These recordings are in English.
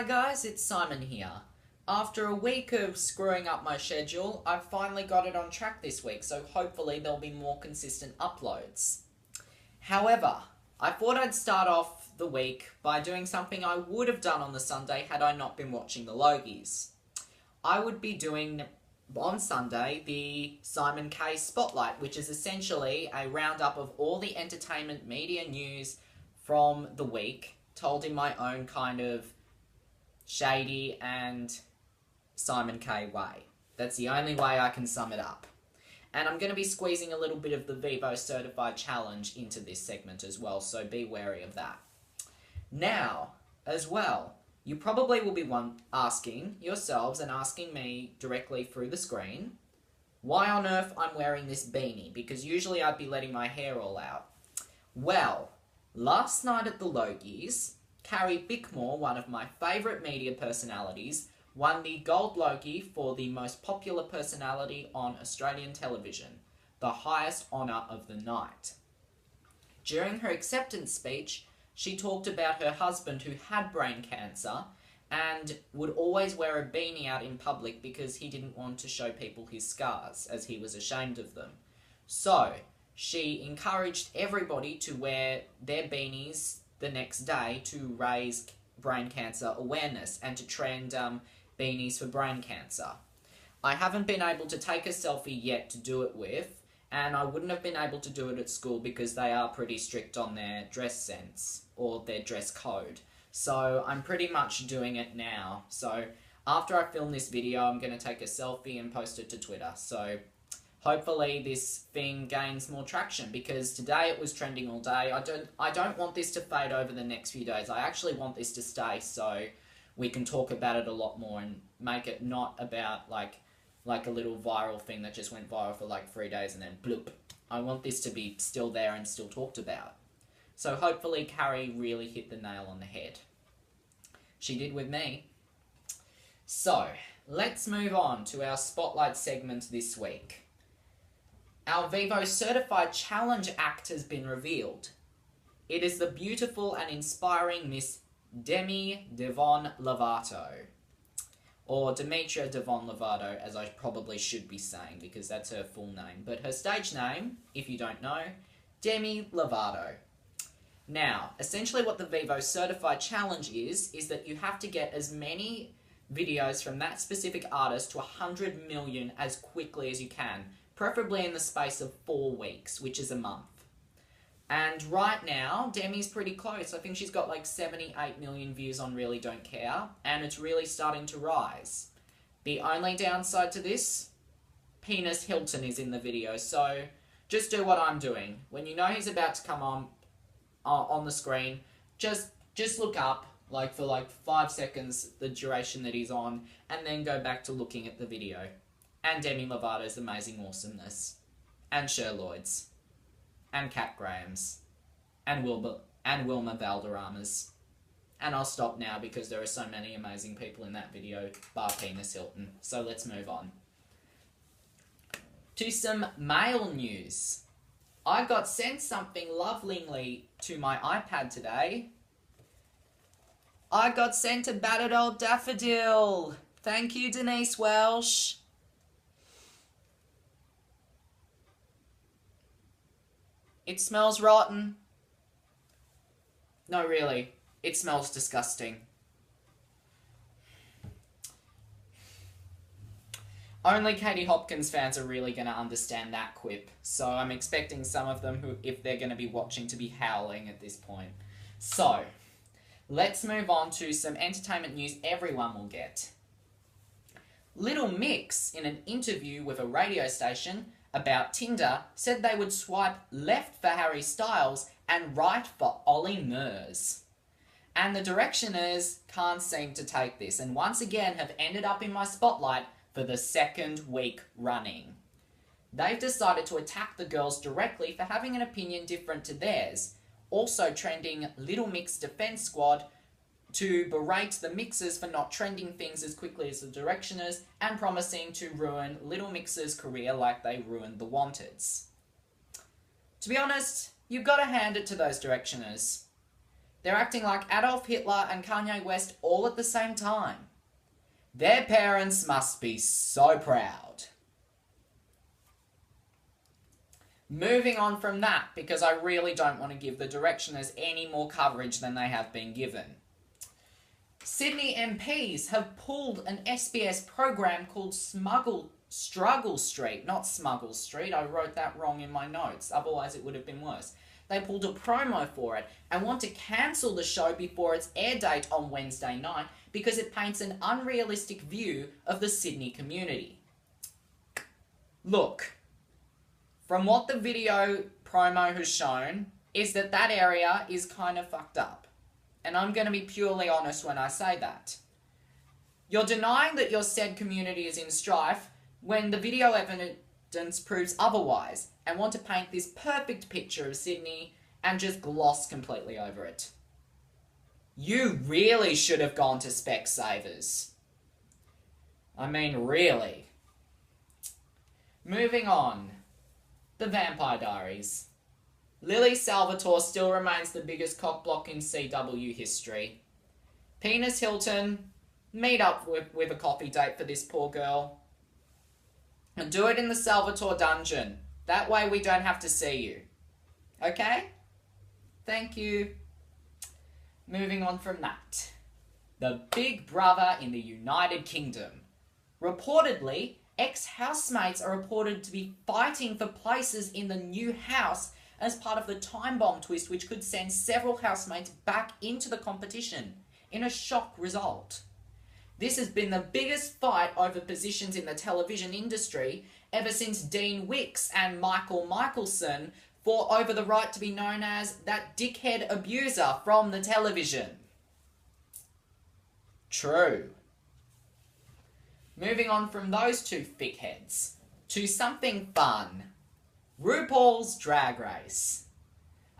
Hi guys, it's Simon here. After a week of screwing up my schedule, I've finally got it on track this week, so hopefully there'll be more consistent uploads. However, I thought I'd start off the week by doing something I would have done on the Sunday had I not been watching the Logies. I would be doing, on Sunday, the Simon K Spotlight, which is essentially a roundup of all the entertainment media news from the week, told in my own kind of shady and Simon K way. That's the only way I can sum it up. And I'm going to be squeezing a little bit of the Vivo Certified Challenge into this segment as well, so be wary of that. Now, as well, you probably will be asking yourselves and asking me directly through the screen, why on earth I'm wearing this beanie, because usually I'd be letting my hair all out. Well, last night at the Logies, Carrie Bickmore, one of my favourite media personalities, won the Gold Logie for the most popular personality on Australian television, the highest honour of the night. During her acceptance speech, she talked about her husband who had brain cancer and would always wear a beanie out in public because he didn't want to show people his scars, as he was ashamed of them. So, she encouraged everybody to wear their beanies the next day to raise brain cancer awareness and to trend beanies for brain cancer. I haven't been able to take a selfie yet to do it with, and I wouldn't have been able to do it at school because they are pretty strict on their dress sense or their dress code. So I'm pretty much doing it now. So after I film this video, I'm going to take a selfie and post it to Twitter. So hopefully this thing gains more traction, because today it was trending all day. I don't want this to fade over the next few days. I actually want this to stay so we can talk about it a lot more and make it not about like a little viral thing that just went viral for like 3 days and then bloop. I want this to be still there and still talked about. So hopefully Carrie really hit the nail on the head. She did with me. So, let's move on to our Spotlight segment this week. Our Vivo Certified Challenge Act has been revealed. It is the beautiful and inspiring Miss Demi Devon Lovato. Or Demetria Devon Lovato, as I probably should be saying, because that's her full name. But her stage name, if you don't know, Demi Lovato. Now, essentially what the Vivo Certified Challenge is that you have to get as many videos from that specific artist to 100 million as quickly as you can, preferably in the space of 4 weeks, which is a month. And right now, Demi's pretty close. I think she's got like 78 million views on Really Don't Care, and it's really starting to rise. The only downside to this, Penis Hilton is in the video, so just do what I'm doing. When you know he's about to come on the screen, just look up, for 5 seconds, the duration that he's on, and then go back to looking at the video. And Demi Lovato's amazing awesomeness. And Cher Lloyd's. And Kat Graham's. And Wilma Valderrama's. And I'll stop now because there are so many amazing people in that video, bar Penis Hilton. So let's move on. To some mail news. I got sent something lovingly to my iPad today. I got sent a battered old daffodil. Thank you, Denise Welsh. It smells rotten. No, really. It smells disgusting. Only Katie Hopkins fans are really going to understand that quip, so I'm expecting some of them who, if they're going to be watching, to be howling at this point. So, let's move on to some entertainment news everyone will get. Little Mix, in an interview with a radio station about Tinder, said they would swipe left for Harry Styles and right for Ollie Murs. And the Directioners can't seem to take this, and once again have ended up in my spotlight for the 2nd week running. They've decided to attack the girls directly for having an opinion different to theirs, also trending Little Mix Defense Squad to berate the Mixers for not trending things as quickly as the Directioners and promising to ruin Little Mix's career like they ruined the Wanteds. To be honest, you've got to hand it to those Directioners. They're acting like Adolf Hitler and Kanye West all at the same time. Their parents must be so proud. Moving on from that, because I really don't want to give the Directioners any more coverage than they have been given. Sydney MPs have pulled an SBS program called Struggle Street, not Smuggle Street. I wrote that wrong in my notes, otherwise it would have been worse. They pulled a promo for it and want to cancel the show before its air date on Wednesday night because it paints an unrealistic view of the Sydney community. Look, from what the video promo has shown, is that area is kind of fucked up. And I'm going to be purely honest when I say that. You're denying that your said community is in strife when the video evidence proves otherwise, and want to paint this perfect picture of Sydney and just gloss completely over it. You really should have gone to Specsavers. I mean, really. Moving on. The Vampire Diaries. Lily Salvatore still remains the biggest cockblock in CW history. Penis Hilton, meet up with a coffee date for this poor girl. And do it in the Salvatore dungeon. That way we don't have to see you. Okay? Thank you. Moving on from that. The Big Brother in the United Kingdom. Reportedly, ex-housemates are reported to be fighting for places in the new house as part of the time bomb twist, which could send several housemates back into the competition in a shock result. This has been the biggest fight over positions in the television industry ever since Dean Wicks and Michael Michelson fought over the right to be known as that dickhead abuser from the television. True. Moving on from those two thickheads to something fun. RuPaul's Drag Race.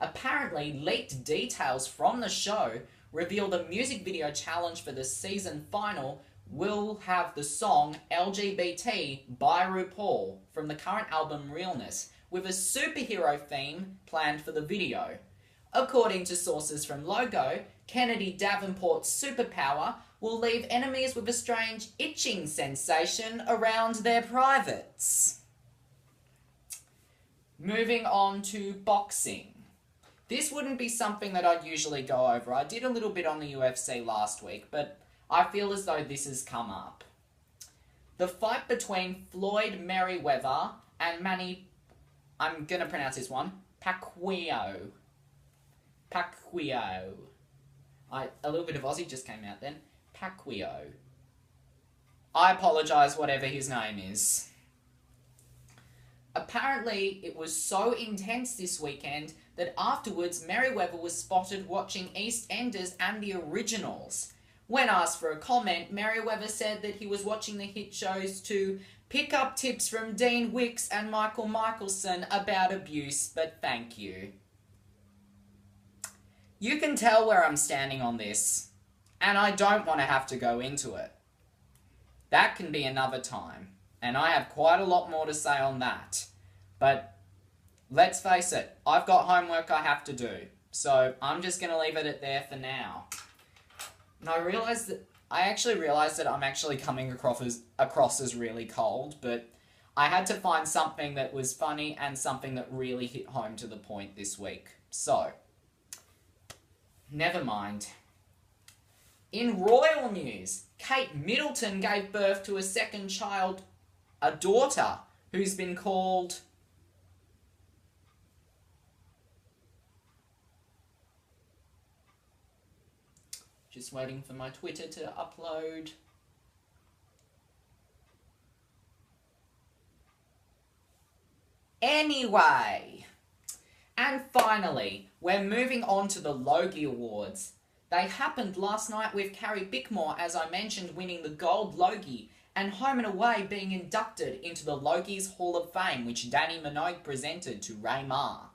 Apparently, leaked details from the show reveal the music video challenge for the season final will have the song LGBT by RuPaul from the current album Realness, with a superhero theme planned for the video. According to sources from Logo, Kennedy Davenport's superpower will leave enemies with a strange itching sensation around their privates. Moving on to boxing. This wouldn't be something that I'd usually go over. I did a little bit on the UFC last week, but I feel as though this has come up. The fight between Floyd Mayweather and Manny, I'm going to pronounce this one, Pacquiao. A little bit of Aussie just came out then. Pacquiao. I apologise, whatever his name is. Apparently, it was so intense this weekend that afterwards Merriweather was spotted watching EastEnders and the originals. When asked for a comment, Merriweather said that he was watching the hit shows to pick up tips from Dean Wicks and Michael Michelson about abuse, but thank you. You can tell where I'm standing on this, and I don't want to have to go into it. That can be another time, and I have quite a lot more to say on that. But let's face it, I've got homework I have to do, so I'm just going to leave it at there for now. And I actually realised that I'm actually coming across as really cold, but I had to find something that was funny and something that really hit home to the point this week. So, never mind. In royal news, Kate Middleton gave birth to a second child, a daughter, who's been called... Just waiting for my Twitter to upload. Anyway. And finally, we're moving on to the Logie Awards. They happened last night with Carrie Bickmore, as I mentioned, winning the Gold Logie, and Home and Away being inducted into the Logie's Hall of Fame, which Danny Minogue presented to Ray Marr.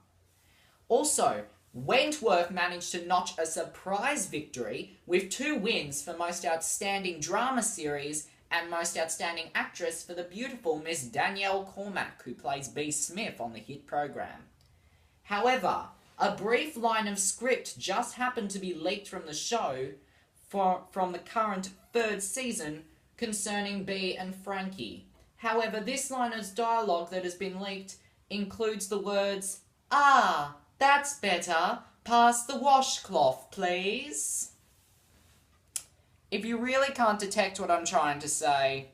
Also, Wentworth managed to notch a surprise victory with 2 wins for Most Outstanding Drama Series and Most Outstanding Actress for the beautiful Miss Danielle Cormack, who plays B. Smith on the hit program. However, A brief line of script just happened to be leaked from the show from the current 3rd season concerning Bea and Frankie. However, this line of dialogue that has been leaked includes the words, "Ah, that's better. Pass the washcloth, please." If you really can't detect what I'm trying to say,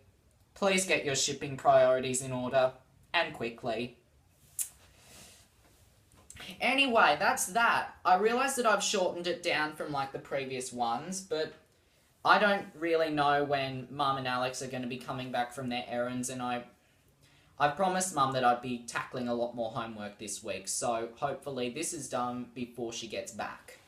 please get your shipping priorities in order, and quickly. Anyway, that's that. I realise that I've shortened it down from like the previous ones, but I don't really know when Mum and Alex are going to be coming back from their errands, and I promised Mum that I'd be tackling a lot more homework this week, so hopefully this is done before she gets back.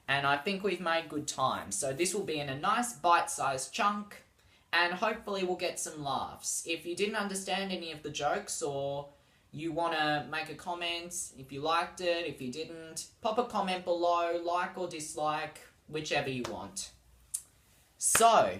And I think we've made good time, so this will be in a nice bite-sized chunk, and hopefully we'll get some laughs. If you didn't understand any of the jokes, or you want to make a comment, if you liked it, if you didn't, pop a comment below, like or dislike, whichever you want. So,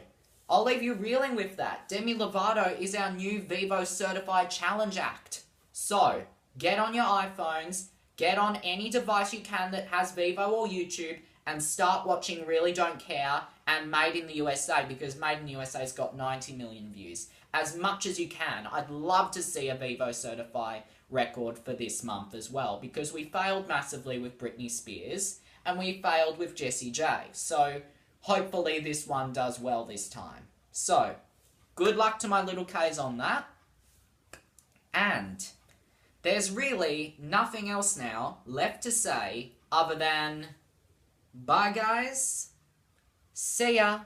I'll leave you reeling with that. Demi Lovato is our new Vivo Certified Challenge Act. So, get on your iPhones, get on any device you can that has Vivo or YouTube, and start watching Really Don't Care and Made in the USA, because Made in the USA's got 90 million views. As much as you can. I'd love to see a Vivo Certified record for this month as well, because we failed massively with Britney Spears, and we failed with Jessie J. So, hopefully this one does well this time. So, good luck to my little K's on that. And there's really nothing else now left to say other than bye guys, see ya.